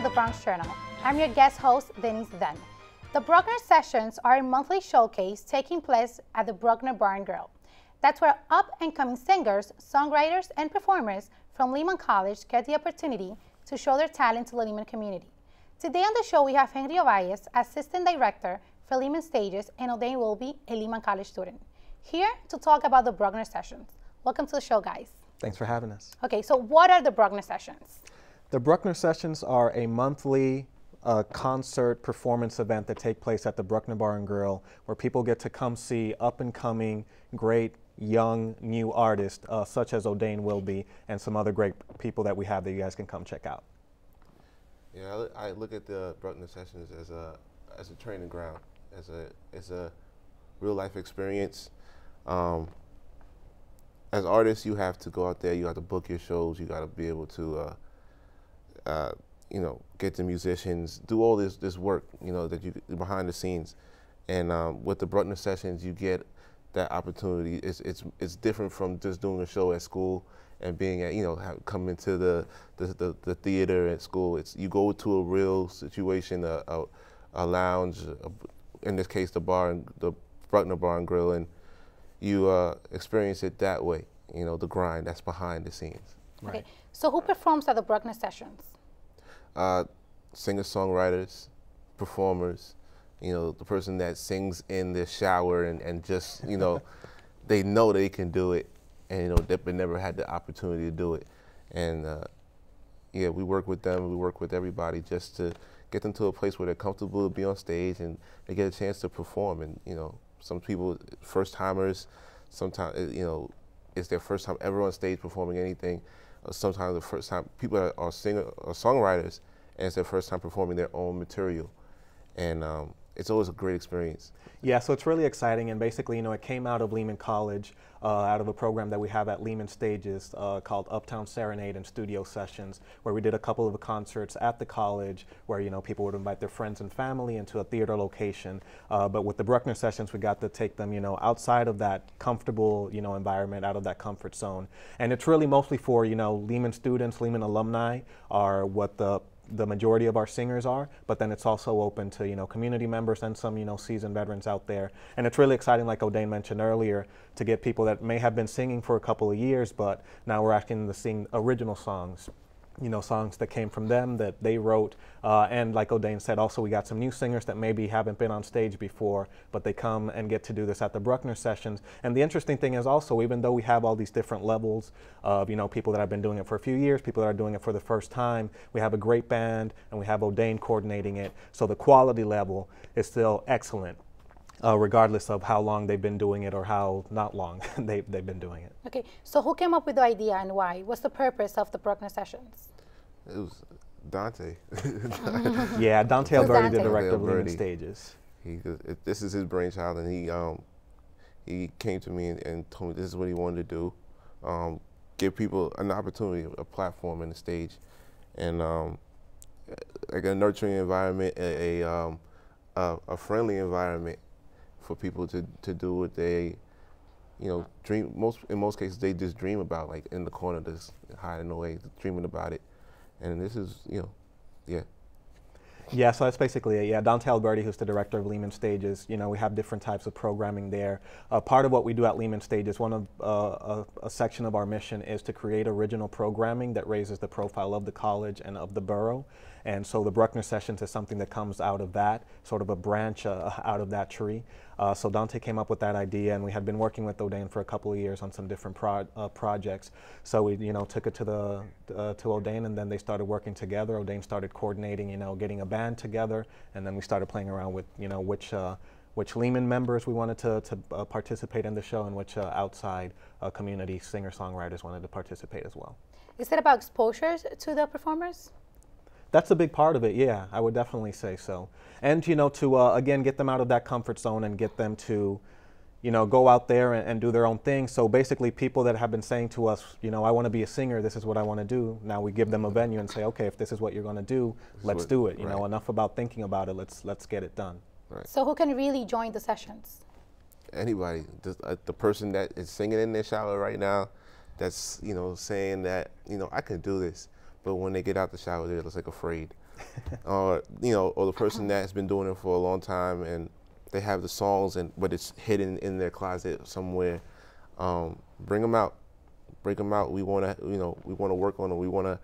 the Bronx Journal. I'm your guest host, Denise Dunn. The Bruckner Sessions are a monthly showcase taking place at the Bruckner Bar and Grill. That's where up-and-coming singers, songwriters, and performers from Lehman College get the opportunity to show their talent to the Lehman community. Today on the show, we have Henry Ovalles, Assistant Director for Lehman Stages, and O'Dane Wilby, a Lehman College student, here to talk about the Bruckner Sessions. Welcome to the show, guys. Thanks for having us. Okay, so what are the Bruckner Sessions? The Bruckner Sessions are a monthly concert performance event that take place at the Bruckner Bar and Grill, where people get to come see up-and-coming, great, young, new artists, such as O'Dane Wilby and some other great people that we have that you guys can come check out. Yeah, I look at the Bruckner Sessions as a training ground, as a real-life experience. As artists, you have to go out there, you have to book your shows, you got to be able to you know, get the musicians, do all this work, you know, that you behind the scenes. And with the Bruckner Sessions, you get that opportunity. It's different from just doing a show at school and being at, you know, coming to the theater at school. You go to a real situation, a lounge, in this case the Bruckner Bar and Grill, and you experience it that way. You know, the grind that's behind the scenes. Okay, Right. so who performs at the Bruckner Sessions? Singer-songwriters, performers, you know, the person that sings in the shower and just, you know, they know they can do it, and, you know, they've never had the opportunity to do it. And, yeah, we work with them, we work with everybody just to get them to a place where they're comfortable to be on stage and they get a chance to perform. And, you know, some people, first-timers, sometimes, you know, it's their first time ever on stage performing anything. Sometimes the first time people are songwriters, and it's their first time performing their own material. And it's always a great experience. Yeah, so it's really exciting, and basically, you know, it came out of Lehman College, out of a program that we have at Lehman Stages called Uptown Serenade and Studio Sessions, where we did a couple of concerts at the college where, you know, people would invite their friends and family into a theater location. But with the Bruckner Sessions, we got to take them, you know, outside of that comfortable, you know, environment, out of that comfort zone. And it's really mostly for, you know, Lehman students, Lehman alumni are what the majority of our singers are, but then it's also open to, you know, community members and some, you know, seasoned veterans out there. And it's really exciting, like O'Dane mentioned earlier, to get people that may have been singing for a couple of years, but now we're asking them to sing original songs, you know, songs that came from them, that they wrote. And like O'Dane said, also we got some new singers that maybe haven't been on stage before, but they come and get to do this at the Bruckner Sessions. And the interesting thing is also, even though we have all these different levels of, you know, people that have been doing it for a few years, people that are doing it for the first time, we have a great band and we have O'Dane coordinating it. So the quality level is still excellent, regardless of how long they've been doing it or how not long they've been doing it. Okay, so who came up with the idea and why? What's the purpose of the Bruckner Sessions? It was Dante. Yeah, Dante Who's Alberti, the Dante? director of Lehman Alberti. Stages. This is his brainchild, and he came to me and told me this is what he wanted to do, give people an opportunity, a platform and a stage, and like a nurturing environment, a friendly environment for people to do what they, you know, dream. In most cases, they just dream about, like in the corner, just hiding away, dreaming about it. And this is, you know, yeah. Yeah, so that's basically it. Yeah, Dante Alberti, who's the director of Lehman Stages, you know, we have different types of programming there. Part of what we do at Lehman Stages, one of a section of our mission is to create original programming that raises the profile of the college and of the borough. And so the Bruckner Sessions is something that comes out of that, sort of a branch out of that tree. So Dante came up with that idea, and we had been working with O'Dane for a couple of years on some different projects. So we, you know, took it to O'Dane, and then they started working together. O'Dane started coordinating, you know, getting a band together, and then we started playing around with, you know, which Lehman members we wanted to participate in the show, and which outside community singer-songwriters wanted to participate as well. Is it about exposure to the performers? That's a big part of it, yeah, I would definitely say so. And, you know, to, again, get them out of that comfort zone and get them to, you know, go out there and do their own thing. So basically people that have been saying to us, you know, I want to be a singer, this is what I want to do. Now we give them a venue and say, okay, if this is what you're going to do, let's do it. You know, enough about thinking about it, let's get it done. Right. So who can really join the sessions? Anybody, the person that is singing in their shower right now, that's, you know, saying that, you know, I can do this. But when they get out the shower, they're just like afraid. or or the person that's been doing it for a long time and they have the songs but it's hidden in their closet somewhere. Bring them out, break them out. We want to, we want to work on it. We want to,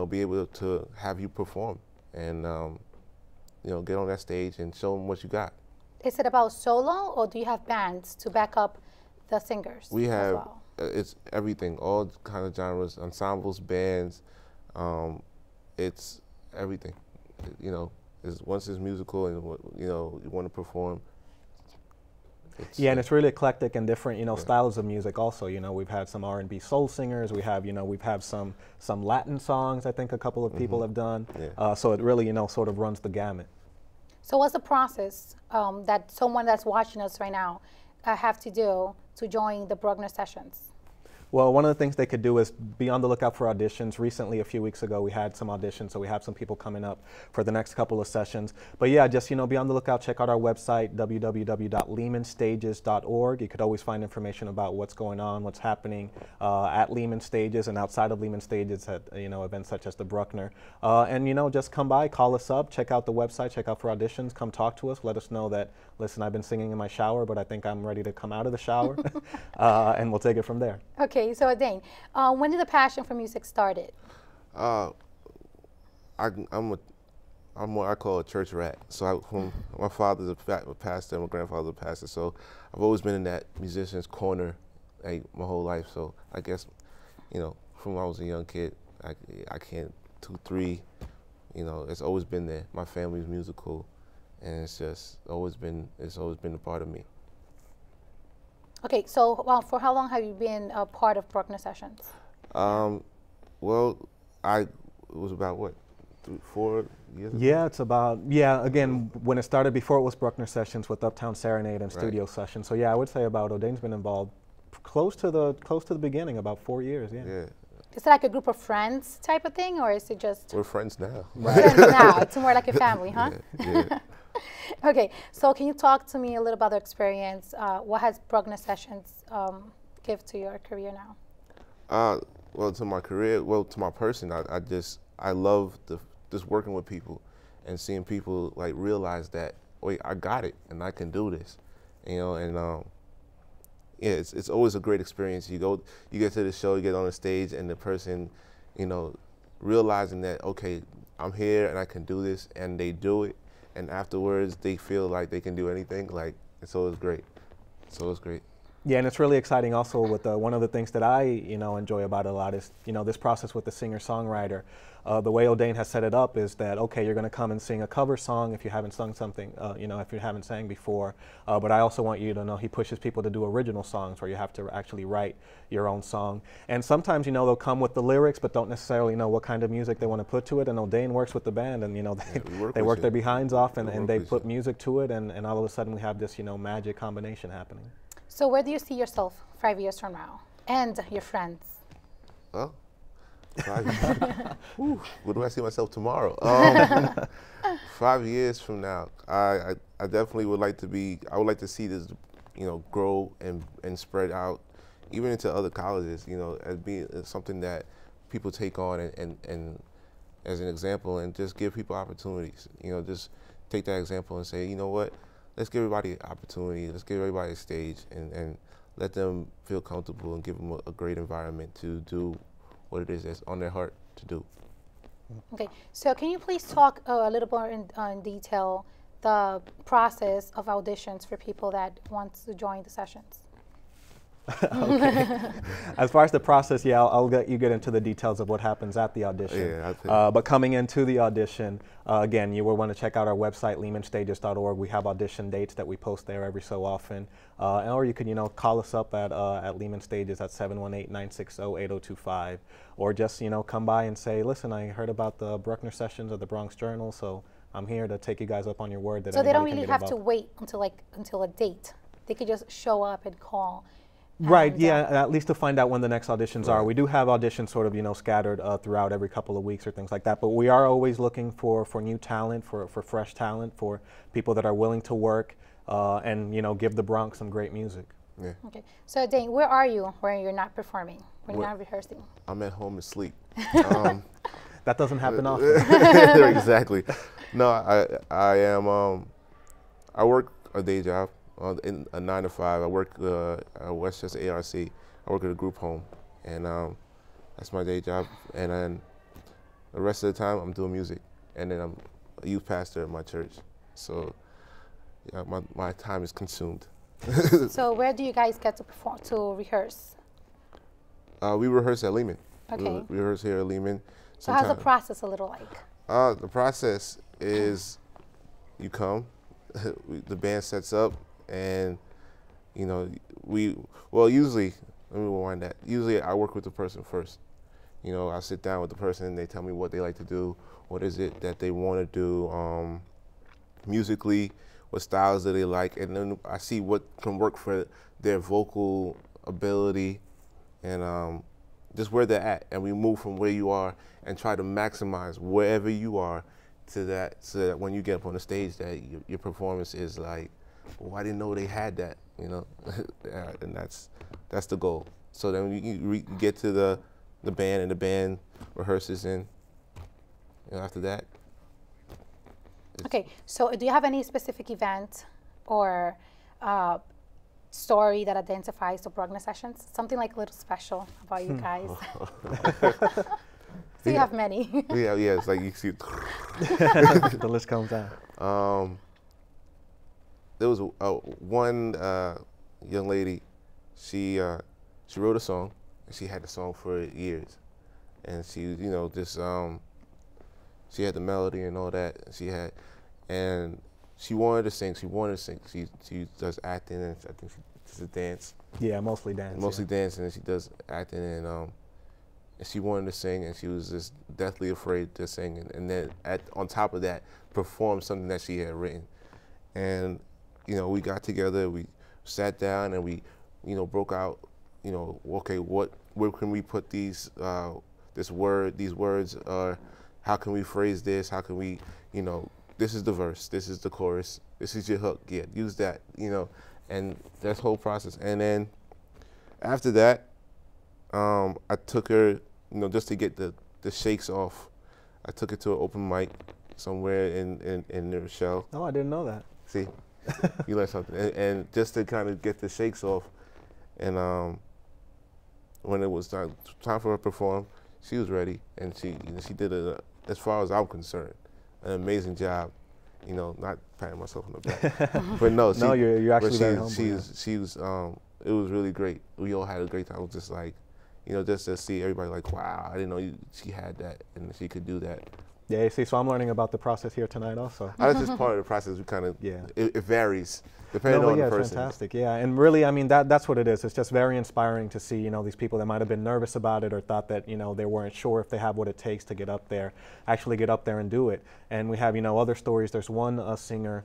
be able to have you perform and, get on that stage and show them what you got. Is it about solo, or do you have bands to back up the singers? We have, as well? It's everything, all kind of genres, ensembles, bands. It's everything. Once it's musical and you want to perform. And it's really eclectic and different, styles of music. Also, we've had some R&B soul singers. We have, we've had some Latin songs. I think a couple of people have done. Yeah. So it really, sort of runs the gamut. So what's the process that someone that's watching us right now have to do to join the Bruckner sessions? Well, one of the things they could do is be on the lookout for auditions. Recently, a few weeks ago, we had some auditions, so we have some people coming up for the next couple of sessions. But yeah, just be on the lookout. Check out our website, www.lehmanstages.org. You could always find information about what's going on, what's happening at Lehman Stages and outside of Lehman Stages at events such as the Bruckner. And just come by, call us up, check out the website, check out for auditions, come talk to us, let us know that, listen, I've been singing in my shower, but I think I'm ready to come out of the shower, and we'll take it from there. Okay. So Dane, when did the passion for music started? I'm what I call a church rat. So my father's a pastor, my grandfather's a pastor. So I've always been in that musician's corner, my whole life. So I guess, from when I was a young kid, I can't 2, 3, it's always been there. My family's musical, and it's always been a part of me. Okay, so for how long have you been a part of Bruckner sessions? Well, it was about what, 3, 4 years ago? Yeah, it's about, again, when it started before it was Bruckner sessions with Uptown Serenade and studio sessions. So yeah, I would say about, Dane's been involved close to the beginning, about 4 years, yeah. Is it like a group of friends type of thing, or is it just? We're friends now. Friends now, it's more like a family, huh? Yeah. Okay, so can you talk to me a little about the experience? What has Bruckner sessions give to your career now? Well, to my career, to my person, I love just working with people and seeing people like realize that, wait, I got it and I can do this, and it's always a great experience. You get to the show, you get on the stage, and the person, realizing that, okay, I'm here and I can do this, and they do it. And afterwards, they feel like they can do anything. Like, it's always great. It's always great. Yeah, and it's really exciting also with one of the things that I, enjoy about it a lot is, this process with the singer-songwriter. The way O'Dane has set it up is that, okay, you're going to come and sing a cover song if you haven't sung something, if you haven't sang before. But I also want you to know he pushes people to do original songs where you have to actually write your own song. And sometimes, they'll come with the lyrics but don't necessarily know what kind of music they want to put to it. And O'Dane works with the band, and, they work their behinds off, and they put music to it, and all of a sudden we have this, magic combination happening. So where do you see yourself 5 years from now, and your friends? Well, 5 years. Where do I see myself tomorrow? 5 years from now, I definitely would like to be. I would like to see this, grow and spread out, even into other colleges. As being something that people take on and as an example, and just give people opportunities. Just take that example and say, you know what? Let's give everybody an opportunity. Let's give everybody a stage and let them feel comfortable and give them a great environment to do what it is that's on their heart to do. Okay, so can you please talk a little more in detail the process of auditions for people that want to join the sessions? Okay. As far as the process, I'll let you get into the details of what happens at the audition. Yeah, but coming into the audition, again, you will want to check out our website, lehmanstages.org. We have audition dates that we post there every so often. Or you can, call us up at Lehman Stages at 718-960-8025. Or just, come by and say, listen, I heard about the Bruckner sessions of the Bronx Journal, so I'm here to take you guys up on your word that so they don't really have to wait until a date. They could just show up and call. Right, at least to find out when the next auditions are. We do have auditions sort of, scattered throughout every couple of weeks or things like that, but we are always looking for new talent, for fresh talent, for people that are willing to work and, give the Bronx some great music. Yeah. Okay, so Dane, where are you when you're not performing, when you're not rehearsing? I'm at home asleep. That doesn't happen often. Exactly. No, I am. I work a day job, in a 9 to 5. I work at Westchester ARC. I work at a group home, and that's my day job. And then the rest of the time, I'm doing music, and then I'm a youth pastor at my church. So yeah, my time is consumed. So where do you guys get to perform, to rehearse? We rehearse at Lehman. Okay. We rehearse here at Lehman. So how's the process a little like? The process is you come, the band sets up, and you know, usually, let me rewind that. Usually I work with the person first. You know, I sit down with the person and they tell me what they like to do, what is it that they want to do musically, what styles do they like, and then I see what can work for their vocal ability and just where they're at, and we move from where you are and try to maximize wherever you are to that, so that when you get up on the stage that your performance is like, oh, I didn't know they had that, you know. And that's the goal. So then you get to the band, and the band rehearses, and you know, after that. Okay, so do you have any specific event or story that identifies the Bruckner sessions? Something like a little special about you guys? So you have many. Yeah, it's like you see. The list comes down. There was one young lady. She wrote a song, and she had the song for years, and she, you know, just she had the melody and all that. And she wanted to sing. She does acting, and I think she does a dance. Yeah, mostly dance. Mostly dancing, and she does acting, and she wanted to sing, and she was just deathly afraid to sing, and then on top of that, perform something that she had written. And you know, we got together, we sat down, and we, you know, broke out, you know, okay, where can we put these words, or how can we phrase this? How can we, you know, this is the verse, this is the chorus, this is your hook, yeah, use that, you know, and that's the whole process. And then after that, I took her, you know, just to get the shakes off, I took her to an open mic somewhere in New Rochelle. Oh, I didn't know that. See, you learned something. And just to kind of get the shakes off, and when it was time for her to perform, she was ready, and she did as far as I'm concerned, an amazing job. You know, not patting myself on the back, but no, you're actually very humble. She was. It was really great. We all had a great time. It was just like, you know, just to see everybody like, wow, I didn't know she had that and she could do that. Yeah, see, so I'm learning about the process here tonight also. That's just part of the process. We kind of, yeah, it varies depending on the person. Fantastic. Yeah, and really, I mean, that's what it is. It's just very inspiring to see, you know, these people that might have been nervous about it or thought that, you know, they weren't sure if they have what it takes to get up there, actually get up there and do it. And we have, you know, other stories. There's one singer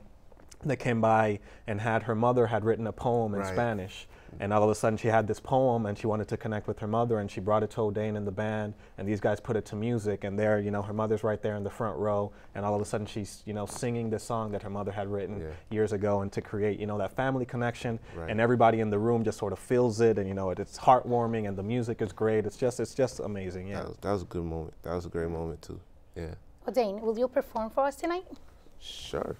that came by and her mother had written a poem in Spanish. And all of a sudden she had this poem and she wanted to connect with her mother, and she brought it to O'Dane and the band, and these guys put it to music, and there, you know, her mother's right there in the front row, and all of a sudden she's, you know, singing this song that her mother had written years ago, and to create, you know, that family connection, and everybody in the room just sort of feels it, and you know, it's heartwarming, and the music is great. It's just amazing. Yeah. That was a good moment. That was a great moment too. Yeah. O'Dane, will you perform for us tonight? Sure.